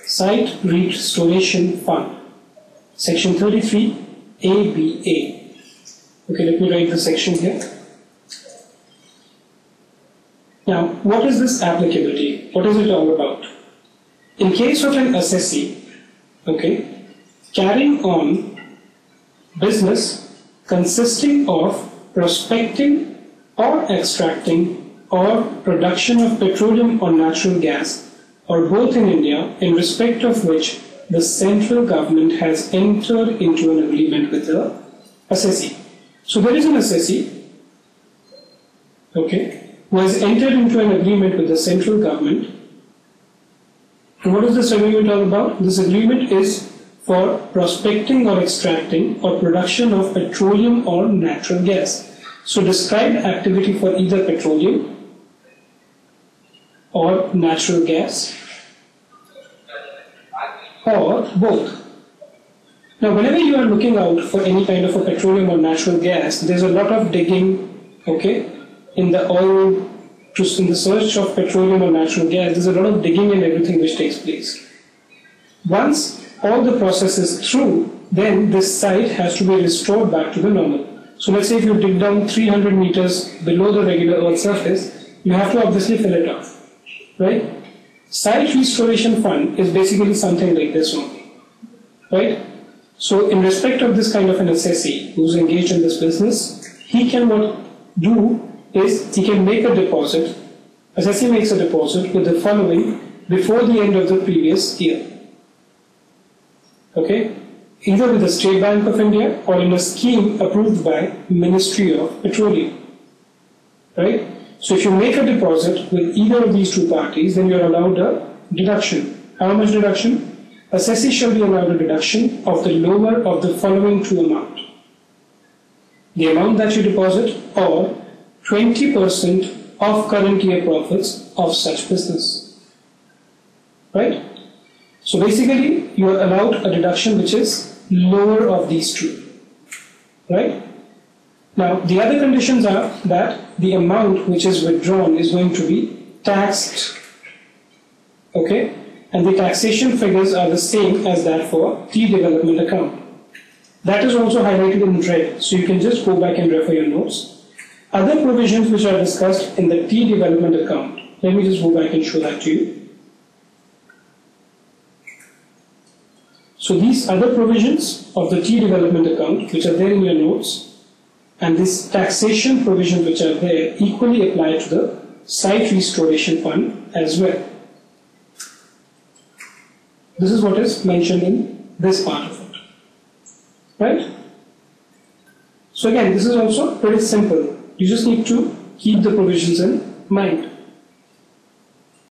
Site Restoration Fund, Section 33 ABA. Okay, let me write the section here. Now, what is this applicability? What is it all about? In case of an assessee, okay, carrying on business consisting of prospecting or extracting or production of petroleum or natural gas, or both in India, in respect of which the central government has entered into an agreement with the assessee. So there is an assessee, okay, who has entered into an agreement with the central government. And what is this agreement all about? This agreement is for prospecting or extracting or production of petroleum or natural gas. So describe activity for either petroleum or natural gas or both. Now, whenever you are looking out for any kind of a petroleum or natural gas, there's a lot of digging, okay, in the oil, in the search of petroleum or natural gas, there's a lot of digging and everything which takes place. Once all the process is through, then this site has to be restored back to the normal. So let's say if you dig down 300 meters below the regular earth surface, you have to obviously fill it off, right? Site Restoration Fund is basically something like this only, right? So in respect of this kind of an assessee who's engaged in this business, he can do is he can make a deposit. Assessee makes a deposit with the following before the end of the previous year. Okay? Either with the State Bank of India or in a scheme approved by Ministry of Petroleum. Right? So if you make a deposit with either of these two parties, then you are allowed a deduction. How much deduction? Assessee shall be allowed a deduction of the lower of the following two amounts. The amount that you deposit or 20% of current year profits of such business. Right? So basically, you are allowed a deduction which is lower of these two. Right? Now, the other conditions are that the amount which is withdrawn is going to be taxed. Okay? And the taxation figures are the same as that for tea development account. That is also highlighted in red, so you can just go back and refer your notes. Other provisions which are discussed in the tea development account, let me just go back and show that to you. So these other provisions of the tea development account which are there in your notes, and this taxation provisions which are there equally apply to the Site Restoration Fund as well. This is what is mentioned in this part of it. Right? So again, this is also pretty simple. You just need to keep the provisions in mind.